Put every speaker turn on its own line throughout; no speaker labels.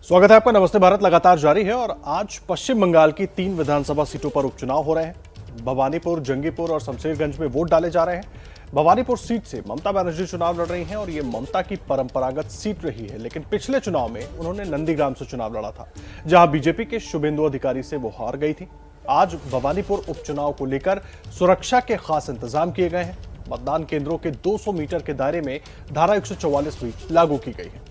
स्वागत है आपका। नमस्ते भारत लगातार जारी है और आज पश्चिम बंगाल की 3 विधानसभा सीटों पर उपचुनाव हो रहे हैं। भवानीपुर, जंगीपुर और शमशेरगंज में वोट डाले जा रहे हैं। भवानीपुर सीट से ममता बनर्जी चुनाव लड़ रही हैं और ये ममता की परंपरागत सीट रही है, लेकिन पिछले चुनाव में उन्होंने नंदीग्राम से चुनाव लड़ा था, जहां बीजेपी के शुभेंदु अधिकारी से वो हार गई थी। आज भवानीपुर उपचुनाव को लेकर सुरक्षा के खास इंतजाम किए गए हैं। मतदान केंद्रों के 200 मीटर के दायरे में धारा 144 भी लागू की गई है।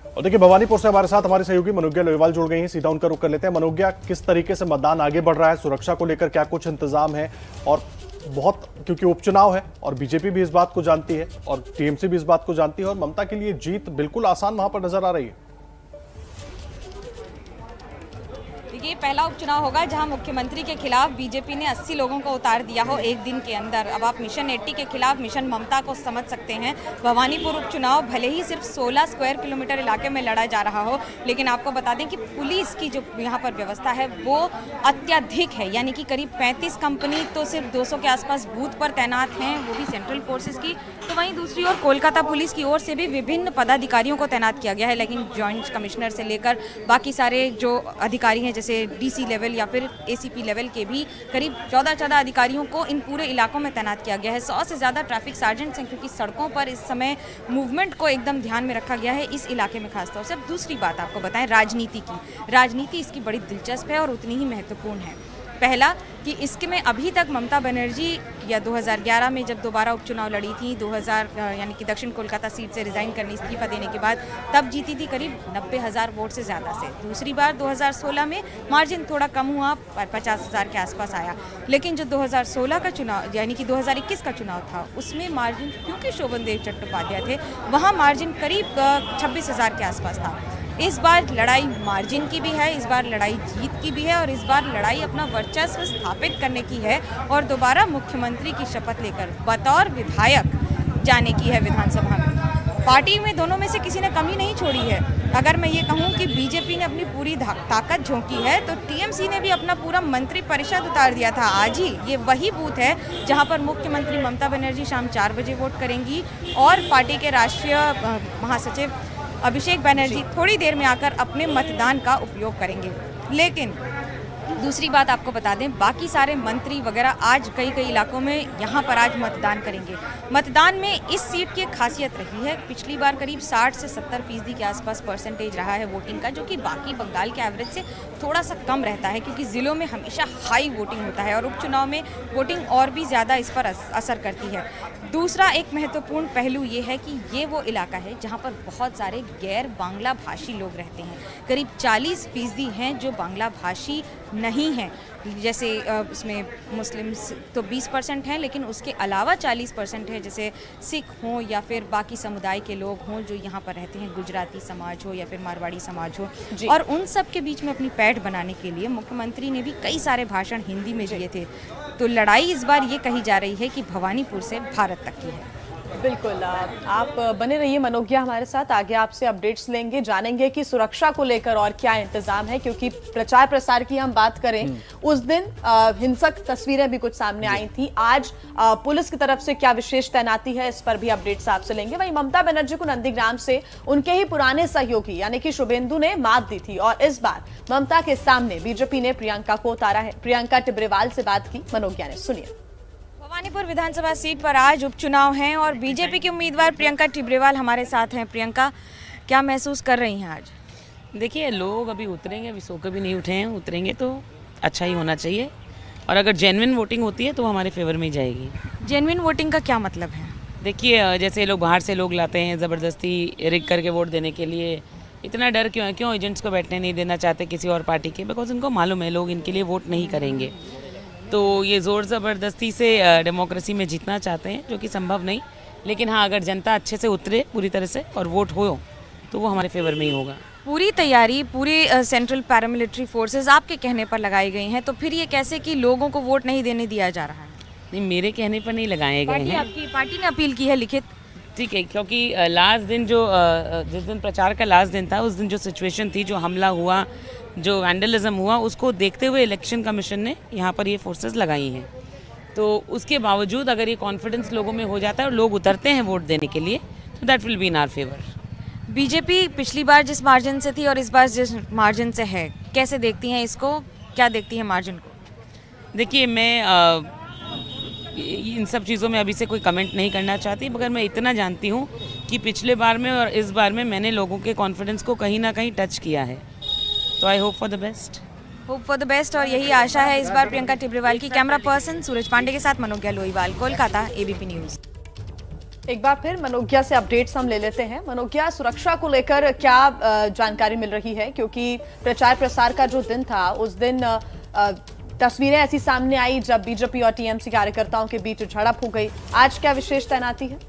और देखिए, भवानीपुर से हमारे साथ हमारे सहयोगी मनोज्ञा लोहेवाल जुड़ गई हैं। सीधा उनका रुख कर लेते हैं। मनोज्ञा, किस तरीके से मतदान आगे बढ़ रहा है, सुरक्षा को लेकर क्या कुछ इंतजाम है? और क्योंकि उपचुनाव है और बीजेपी भी इस बात को जानती है और टीएमसी भी इस बात को जानती है और ममता के लिए जीत बिल्कुल आसान वहां पर नजर आ रही है।
ये पहला उपचुनाव होगा जहां मुख्यमंत्री के खिलाफ बीजेपी ने 80 लोगों को उतार दिया हो एक दिन के अंदर। अब आप मिशन 80 के खिलाफ मिशन ममता को समझ सकते हैं। भवानीपुर उपचुनाव भले ही सिर्फ 16 स्क्वायर किलोमीटर इलाके में लड़ा जा रहा हो, लेकिन आपको बता दें कि पुलिस की जो यहाँ पर व्यवस्था है वो अत्यधिक है। यानी कि करीब 35 कंपनी तो सिर्फ 200 के आसपास बूथ पर तैनात हैं, वो भी सेंट्रल फोर्सेज की। तो वहीं दूसरी ओर कोलकाता पुलिस की ओर से भी विभिन्न पदाधिकारियों को तैनात किया गया है, लेकिन जॉइंट कमिश्नर से लेकर बाकी सारे जो अधिकारी हैं, जैसे डीसी लेवल या फिर एसीपी लेवल के भी करीब 14 अधिकारियों को इन पूरे इलाकों में तैनात किया गया है। 100 से ज़्यादा ट्रैफिक सार्जेंट्स हैं, क्योंकि सड़कों पर इस समय मूवमेंट को एकदम ध्यान में रखा गया है इस इलाके में खासतौर से। अब दूसरी बात आपको बताएं राजनीति की। राजनीति इसकी बड़ी दिलचस्प है और उतनी ही महत्वपूर्ण है। पहला कि इसके में अभी तक ममता बनर्जी या 2011 में जब दोबारा उपचुनाव लड़ी थी, 2000 यानी कि दक्षिण कोलकाता सीट से रिजाइन करने, इस्तीफा देने के बाद, तब जीती थी करीब 90,000 वोट से ज़्यादा से। दूसरी बार 2016 में मार्जिन थोड़ा कम हुआ, 50,000 के आसपास आया। लेकिन जो 2016 का चुनाव यानी कि 2021 का चुनाव था, उसमें मार्जिन, क्योंकि शोभनदेव चट्टोपाध्याय थे, वहाँ मार्जिन करीब 26,000 के आसपास था। इस बार लड़ाई मार्जिन की भी है, इस बार लड़ाई जीत की भी है और इस बार लड़ाई अपना वर्चस्व स्थापित करने की है और दोबारा मुख्यमंत्री की शपथ लेकर बतौर विधायक जाने की है विधानसभा में। पार्टी में दोनों में से किसी ने कमी नहीं छोड़ी है। अगर मैं ये कहूँ कि बीजेपी ने अपनी पूरी ताकत झोंकी है, तो टीएमसी ने भी अपना पूरा मंत्री परिषद उतार दिया था। आज ही ये वही बूथ है जहाँ पर मुख्यमंत्री ममता बनर्जी शाम 4 बजे वोट करेंगी और पार्टी के राष्ट्रीय महासचिव अभिषेक बनर्जी थोड़ी देर में आकर अपने मतदान का उपयोग करेंगे। लेकिन दूसरी बात आपको बता दें, बाकी सारे मंत्री वगैरह आज कई इलाकों में यहाँ पर आज मतदान करेंगे। मतदान में इस सीट की खासियत रही है, पिछली बार करीब 60 से 70% के आसपास परसेंटेज रहा है वोटिंग का, जो कि बाकी बंगाल के एवरेज से थोड़ा सा कम रहता है, क्योंकि ज़िलों में हमेशा हाई वोटिंग होता है और उपचुनाव में वोटिंग और भी ज़्यादा इस पर असर करती है। दूसरा एक महत्वपूर्ण पहलू ये है कि ये वो इलाका है जहाँ पर बहुत सारे गैर बांग्ला भाषी लोग रहते हैं। करीब 40% हैं जो बांग्ला भाषी नहीं हैं। जैसे इसमें मुस्लिम्स तो 20% हैं, लेकिन उसके अलावा 40% है, जैसे सिख हों या फिर बाकी समुदाय के लोग हों जो यहाँ पर रहते हैं, गुजराती समाज हो या फिर मारवाड़ी समाज हो। और उन सब के बीच में अपनी पैठ बनाने के लिए मुख्यमंत्री ने भी कई सारे भाषण हिंदी में दिए थे। तो लड़ाई इस बार ये कही जा रही है कि भवानीपुर से भारत तक की है।
बिल्कुल, आप बने रहिए मनोज्ञा हमारे साथ। आगे आपसे अपडेट्स लेंगे, जानेंगे कि सुरक्षा को लेकर और क्या इंतजाम है, क्योंकि प्रचार प्रसार की हम बात करें, उस दिन हिंसक तस्वीरें भी कुछ सामने आई थी। आज पुलिस की तरफ से क्या विशेष तैनाती है, इस पर भी अपडेट्स आपसे लेंगे। वहीं ममता बनर्जी को नंदीग्राम से उनके ही पुराने सहयोगी यानी कि शुभेंदु ने मात दी थी और इस बार ममता के सामने बीजेपी ने प्रियंका को उतारा है। प्रियंका टिब्रेवाल से बात की मनोज्ञा ने, सुनिए।
भवानीपुर विधानसभा सीट पर आज उपचुनाव हैं और बीजेपी की उम्मीदवार प्रियंका टिब्रेवाल हमारे साथ हैं। प्रियंका, क्या महसूस कर रही हैं आज?
देखिए, लोग अभी उतरेंगे, अभी सो के भी नहीं उठे हैं, उतरेंगे तो अच्छा ही होना चाहिए और अगर जेन्युइन वोटिंग होती है तो हमारे फेवर में ही जाएगी।
जेन्युइन वोटिंग का क्या मतलब है?
देखिए, जैसे लोग बाहर से लोग लाते हैं ज़बरदस्ती रिग करके वोट देने के लिए, इतना डर क्यों है? क्यों एजेंट्स को बैठने नहीं देना चाहते किसी और पार्टी के? बिकॉज उनको मालूम है लोग इनके लिए वोट नहीं करेंगे। तो ये ज़ोर ज़बरदस्ती से डेमोक्रेसी में जीतना चाहते हैं, जो कि संभव नहीं। लेकिन हाँ, अगर जनता अच्छे से उतरे पूरी तरह से और वोट हो तो वो हमारे फेवर में ही होगा।
पूरी तैयारी, पूरी सेंट्रल पैरामिलिट्री फोर्सेस आपके कहने पर लगाई गई हैं, तो फिर ये कैसे कि लोगों को वोट नहीं देने दिया जा रहा है?
नहीं, मेरे कहने पर नहीं लगाए गए हैं।
आपकी पार्टी ने अपील की है लिखित?
ठीक है, क्योंकि लास्ट दिन जिस दिन प्रचार का लास्ट दिन था, उस दिन जो सिचुएशन थी, जो हमला हुआ, जो वैंडलिज्म हुआ, उसको देखते हुए इलेक्शन कमीशन ने यहाँ पर ये फोर्सेस लगाई हैं। तो उसके बावजूद अगर ये कॉन्फिडेंस लोगों में हो जाता है और लोग उतरते हैं वोट देने के लिए, तो that will be in our favour.
BJP पिछली बार जिस मार्जिन से थी और इस बार जिस मार्जिन से है, कैसे देखती हैं इसको, क्या देखती हैं मार्जिन को?
देखिए, मैं इन सब चीज़ों में अभी से कोई कमेंट नहीं करना चाहती, मगर मैं इतना जानती हूँ कि पिछले बार में और इस बार में मैंने लोगों के कॉन्फिडेंस को कहीं ना कहीं टच किया है। तो I hope for the best.
Hope for the best, और यही आशा है इस बार प्रियंका टिब्रेवाल की। कैमरा पर्सन सूरज पांडे के साथ मनोज्ञा लोईवाल, कोलकाता, एबीपी न्यूज़।
एक बार फिर मनोज्ञा से अपडेट्स हम ले लेते हैं। मनोज्ञा, सुरक्षा को लेकर क्या जानकारी मिल रही है? क्योंकि प्रचार प्रसार का जो दिन था, उस दिन तस्वीरें ऐसी सामने आई जब बीजेपी और टीएमसी कार्यकर्ताओं के बीच झड़प हो गई। आज क्या विशेष तैनाती है?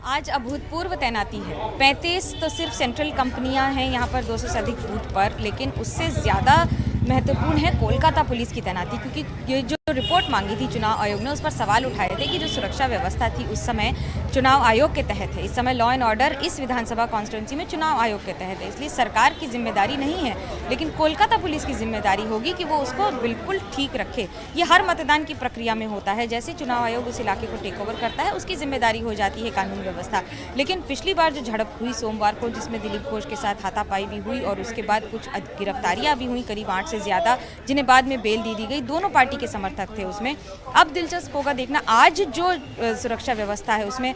आज अभूतपूर्व तैनाती है। 35 तो सिर्फ सेंट्रल कंपनियां हैं यहाँ पर 200 से अधिक बूथ पर, लेकिन उससे ज़्यादा महत्वपूर्ण है कोलकाता पुलिस की तैनाती, क्योंकि ये जो रिपोर्ट मांगी थी चुनाव आयोग ने, उस पर सवाल उठाए थे कि जो सुरक्षा व्यवस्था थी उस समय चुनाव आयोग के तहत है। इस समय लॉ एंड ऑर्डर इस विधानसभा कॉन्स्टिट्यूंसी में चुनाव आयोग के तहत है, इसलिए सरकार की जिम्मेदारी नहीं है, लेकिन कोलकाता पुलिस की जिम्मेदारी होगी कि वो उसको बिल्कुल ठीक रखे। ये हर मतदान की प्रक्रिया में होता है, जैसे चुनाव आयोग उस इलाके को टेक ओवर करता है, उसकी जिम्मेदारी हो जाती है कानून व्यवस्था। लेकिन पिछली बार जो झड़प हुई सोमवार को, जिसमें दिलीप घोष के साथ हाथापाई भी हुई और उसके बाद कुछ गिरफ्तारियां भी हुई, करीब 8 से ज़्यादा, जिन्हें बाद में बेल दी गई। दोनों पार्टी के समर्थक थे उसमें। अब दिलचस्प होगा देखना आज जो सुरक्षा व्यवस्था है उसमें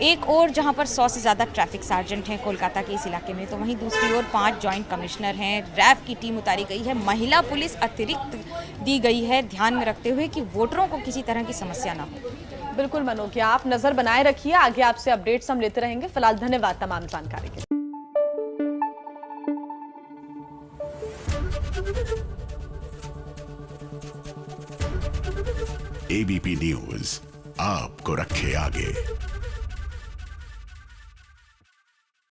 एक और जहां पर 100 से ज़्यादा ट्रैफिक सार्जेंट हैं कोलकाता के इस इलाके में, तो वहीं दूसरी ओर 5 जॉइंट कमिश्नर हैं, रैफ की टीम उतारी गई है, महिला पुलिस अतिरिक्त दी गई है, ध्यान में रखते हुए कि वोटरों को किसी तरह की समस्या ना हो।
बिल्कुल मनोज्ञा, आप नजर बनाए रखिए, आगे आपसे अपडेट्स हम लेते रहेंगे। फिलहाल धन्यवाद तमाम जानकारी के लिए।
एबीपी न्यूज आपको रखे आगे।